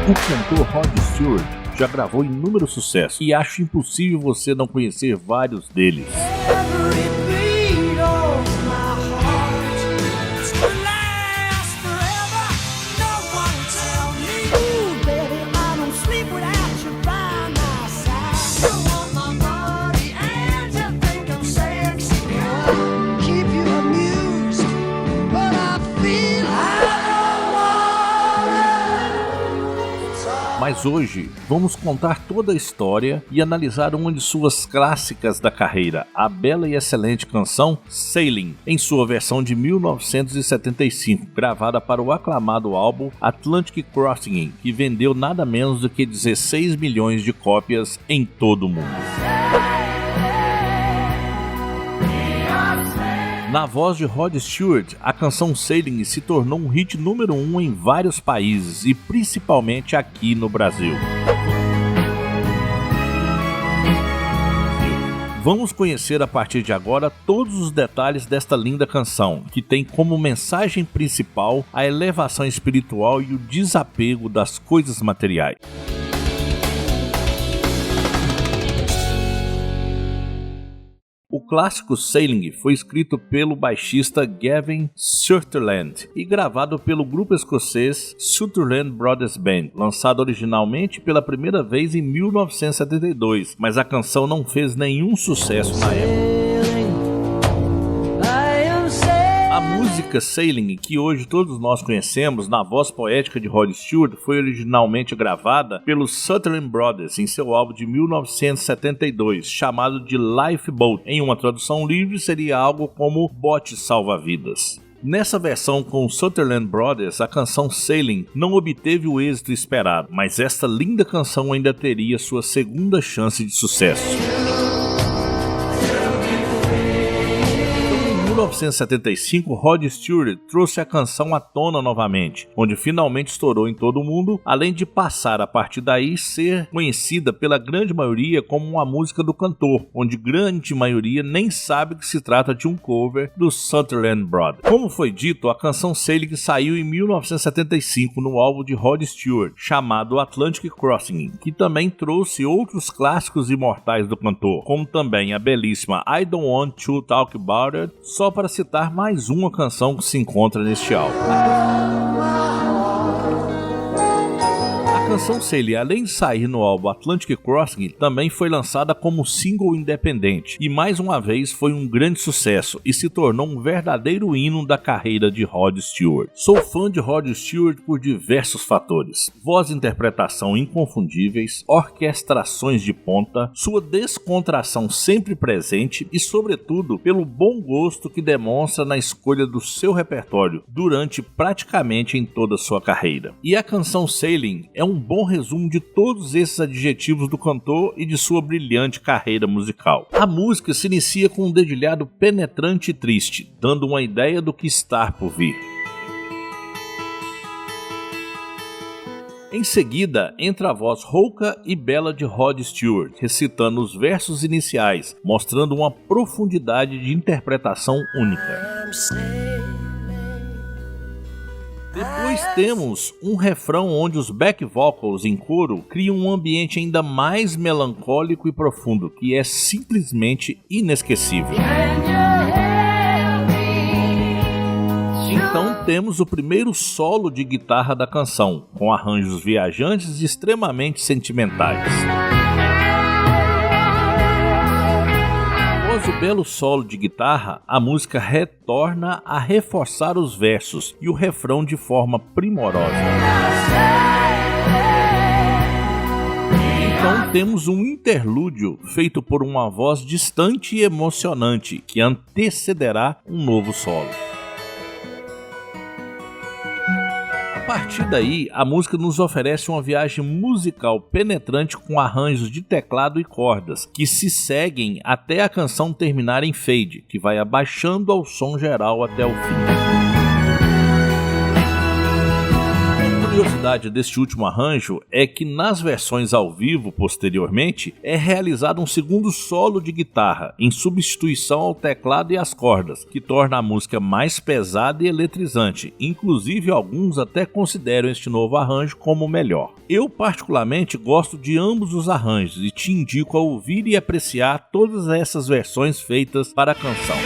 O cantor Rod Stewart já gravou inúmeros sucessos e acho impossível você não conhecer vários deles. Mas hoje vamos contar toda a história e analisar uma de suas clássicas da carreira, a bela e excelente canção Sailing, em sua versão de 1975, gravada para o aclamado álbum Atlantic Crossing, que vendeu nada menos do que 16 milhões de cópias em todo o mundo. Na voz de Rod Stewart, a canção Sailing se tornou um hit número 1 em vários países e principalmente aqui no Brasil. Vamos conhecer a partir de agora todos os detalhes desta linda canção, que tem como mensagem principal a elevação espiritual e o desapego das coisas materiais. O clássico Sailing foi escrito pelo baixista Gavin Sutherland e gravado pelo grupo escocês Sutherland Brothers Band, lançado originalmente pela primeira vez em 1972, mas a canção não fez nenhum sucesso na época. A música Sailing, que hoje todos nós conhecemos na voz poética de Rod Stewart, foi originalmente gravada pelos Sutherland Brothers em seu álbum de 1972, chamado de Lifeboat. Em uma tradução livre, seria algo como Bote Salva-Vidas. Nessa versão com os Sutherland Brothers, a canção Sailing não obteve o êxito esperado, mas esta linda canção ainda teria sua segunda chance de sucesso. Em 1975, Rod Stewart trouxe a canção à tona novamente, onde finalmente estourou em todo o mundo, além de passar a partir daí ser conhecida pela grande maioria como uma música do cantor, onde grande maioria nem sabe que se trata de um cover dos Sutherland Brothers. Como foi dito, a canção Sailing saiu em 1975 no álbum de Rod Stewart, chamado Atlantic Crossing, que também trouxe outros clássicos imortais do cantor, como também a belíssima I Don't Want to Talk About It, só para citar mais uma canção que se encontra neste álbum. A canção Sailing, além de sair no álbum Atlantic Crossing, também foi lançada como single independente e mais uma vez foi um grande sucesso e se tornou um verdadeiro hino da carreira de Rod Stewart. Sou fã de Rod Stewart por diversos fatores: voz e interpretação inconfundíveis, orquestrações de ponta, sua descontração sempre presente e, sobretudo, pelo bom gosto que demonstra na escolha do seu repertório durante praticamente em toda a sua carreira. E a canção Sailing é um bom resumo de todos esses adjetivos do cantor e de sua brilhante carreira musical. A música se inicia com um dedilhado penetrante e triste, dando uma ideia do que está por vir. Em seguida, entra a voz rouca e bela de Rod Stewart, recitando os versos iniciais, mostrando uma profundidade de interpretação única. Depois temos um refrão onde os back vocals em coro criam um ambiente ainda mais melancólico e profundo, que é simplesmente inesquecível. Então temos o primeiro solo de guitarra da canção, com arranjos viajantes e extremamente sentimentais. Após o belo solo de guitarra, a música retorna a reforçar os versos e o refrão de forma primorosa. Então temos um interlúdio feito por uma voz distante e emocionante que antecederá um novo solo. A partir daí, a música nos oferece uma viagem musical penetrante com arranjos de teclado e cordas, que se seguem até a canção terminar em fade, que vai abaixando ao som geral até o fim. curiosidade deste último arranjo é que nas versões ao vivo posteriormente é realizado um segundo solo de guitarra em substituição ao teclado e às cordas, que torna a música mais pesada e eletrizante. Inclusive alguns até consideram este novo arranjo como o melhor. Eu particularmente gosto de ambos os arranjos e te indico a ouvir e apreciar todas essas versões feitas para a canção.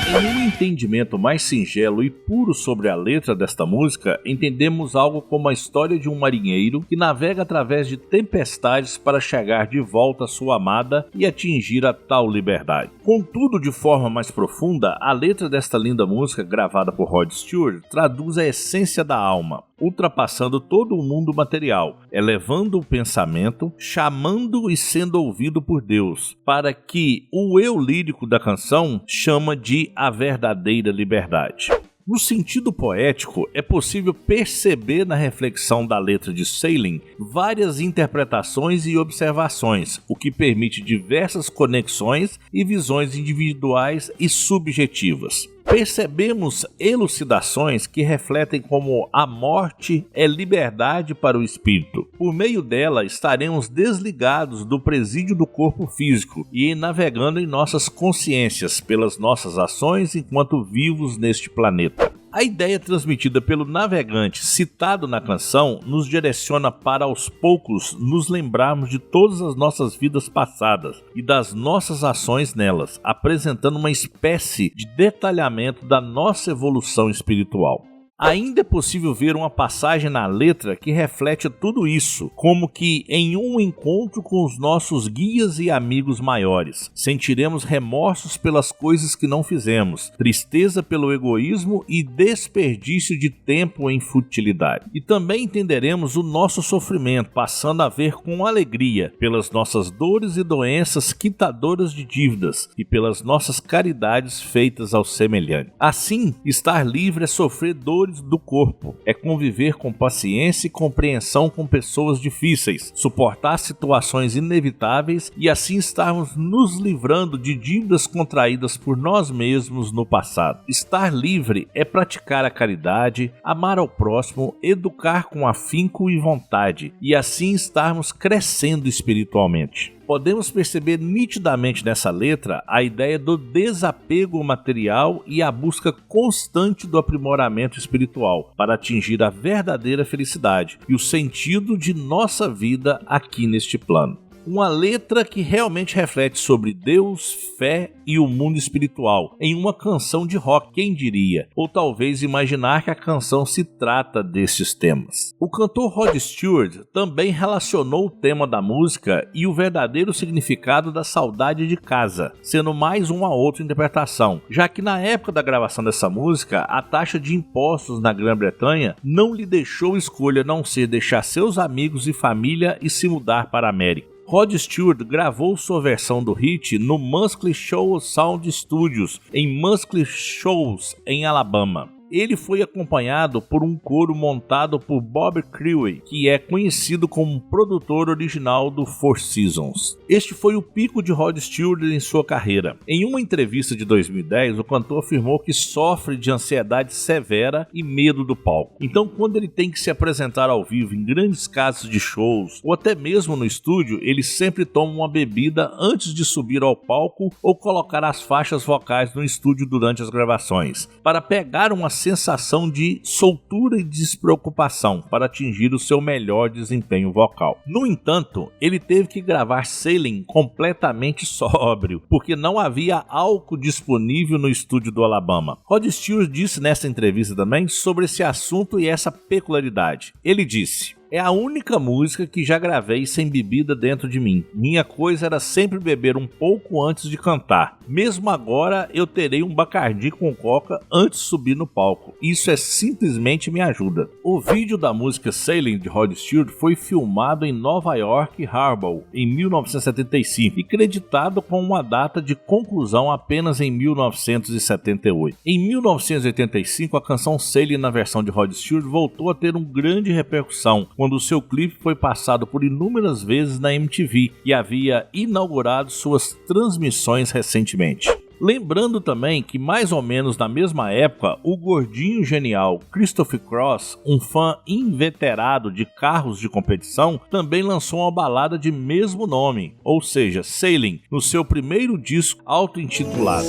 Em um entendimento mais singelo e puro sobre a letra desta música, entendemos algo como a história de um marinheiro que navega através de tempestades para chegar de volta à sua amada e atingir a tal liberdade. Contudo, de forma mais profunda, a letra desta linda música, gravada por Rod Stewart, traduz a essência da alma, ultrapassando todo o mundo material, elevando o pensamento, chamando e sendo ouvido por Deus, para que o eu lírico da canção chama de a verdadeira liberdade. No sentido poético, é possível perceber na reflexão da letra de Sailing várias interpretações e observações, o que permite diversas conexões e visões individuais e subjetivas. Percebemos elucidações que refletem como a morte é liberdade para o espírito. Por meio dela, estaremos desligados do presídio do corpo físico e navegando em nossas consciências pelas nossas ações enquanto vivos neste planeta. A ideia transmitida pelo navegante citado na canção nos direciona para aos poucos nos lembrarmos de todas as nossas vidas passadas e das nossas ações nelas, apresentando uma espécie de detalhamento da nossa evolução espiritual. Ainda é possível ver uma passagem na letra que reflete tudo isso, como que em um encontro com os nossos guias e amigos maiores, sentiremos remorsos pelas coisas que não fizemos, tristeza pelo egoísmo e desperdício de tempo em futilidade. E também entenderemos o nosso sofrimento, passando a ver com alegria pelas nossas dores e doenças quitadoras de dívidas e pelas nossas caridades feitas ao semelhante. Assim, estar livre é sofrer dores do corpo, é conviver com paciência e compreensão com pessoas difíceis, suportar situações inevitáveis e assim estarmos nos livrando de dívidas contraídas por nós mesmos no passado. Estar livre é praticar a caridade, amar ao próximo, educar com afinco e vontade e assim estarmos crescendo espiritualmente. Podemos perceber nitidamente nessa letra a ideia do desapego material e a busca constante do aprimoramento espiritual para atingir a verdadeira felicidade e o sentido de nossa vida aqui neste plano. Uma letra que realmente reflete sobre Deus, fé e o mundo espiritual, em uma canção de rock, quem diria? Ou talvez imaginar que a canção se trata desses temas. O cantor Rod Stewart também relacionou o tema da música e o verdadeiro significado da saudade de casa, sendo mais uma outra interpretação, já que na época da gravação dessa música, a taxa de impostos na Grã-Bretanha não lhe deixou escolha a não ser deixar seus amigos e família e se mudar para a América. Rod Stewart gravou sua versão do hit no Muscle Shoals Sound Studios, em Muscle Shoals, em Alabama. Ele foi acompanhado por um coro montado por Bob Crewe, que é conhecido como produtor original do Four Seasons. Este foi o pico de Rod Stewart em sua carreira. Em uma entrevista de 2010, o cantor afirmou que sofre de ansiedade severa e medo do palco. Então, quando ele tem que se apresentar ao vivo em grandes casas de shows, ou até mesmo no estúdio, ele sempre toma uma bebida antes de subir ao palco ou colocar as faixas vocais no estúdio durante as gravações, para pegar uma sensação de soltura e despreocupação para atingir o seu melhor desempenho vocal. No entanto, ele teve que gravar Sailing completamente sóbrio, porque não havia álcool disponível no estúdio do Alabama. Rod Stewart disse nessa entrevista também sobre esse assunto e essa peculiaridade. Ele disse: "É a única música que já gravei sem bebida dentro de mim. Minha coisa era sempre beber um pouco antes de cantar. Mesmo agora eu terei um Bacardi com coca antes de subir no palco. Isso é simplesmente me ajuda." O vídeo da música Sailing de Rod Stewart foi filmado em Nova York Harbor em 1975 e creditado com uma data de conclusão apenas em 1978. Em 1985, a canção Sailing na versão de Rod Stewart voltou a ter uma grande repercussão quando o seu clipe foi passado por inúmeras vezes na MTV e havia inaugurado suas transmissões recentemente. Lembrando também que mais ou menos na mesma época, o gordinho genial Christopher Cross, um fã inveterado de carros de competição, também lançou uma balada de mesmo nome, ou seja, Sailing, no seu primeiro disco auto-intitulado.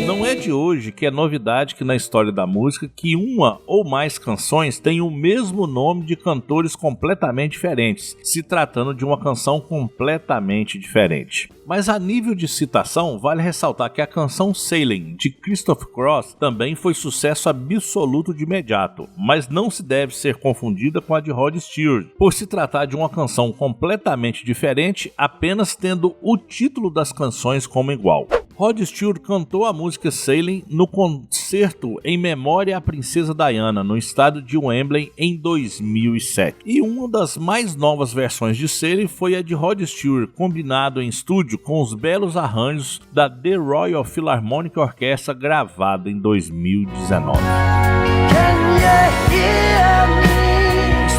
Não é de hoje que é novidade que na história da música que uma ou mais canções têm o mesmo nome de cantores completamente diferentes, se tratando de uma canção completamente diferente. Mas a nível de citação, vale ressaltar que a canção Sailing, de Christopher Cross, também foi sucesso absoluto de imediato, mas não se deve ser confundida com a de Rod Stewart, por se tratar de uma canção completamente diferente, apenas tendo o título das canções como igual. Rod Stewart cantou a música Sailing no concerto em memória à princesa Diana, no estádio de Wembley, em 2007. E uma das mais novas versões de Sailing foi a de Rod Stewart, combinado em estúdio com os belos arranjos da The Royal Philharmonic Orchestra, gravada em 2019.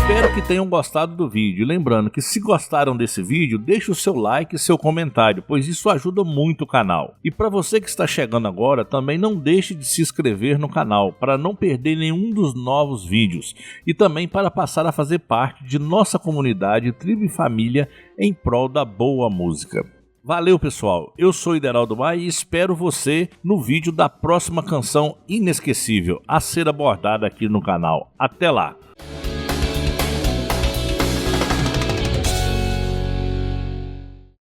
Espero que tenham gostado do vídeo. Lembrando que se gostaram desse vídeo, deixe o seu like e seu comentário, pois isso ajuda muito o canal. E para você que está chegando agora, também não deixe de se inscrever no canal, para não perder nenhum dos novos vídeos. E também para passar a fazer parte de nossa comunidade Tribo e Família em prol da boa música. Valeu, pessoal, eu sou Ideraldo Maia e espero você no vídeo da próxima canção inesquecível a ser abordada aqui no canal. Até lá!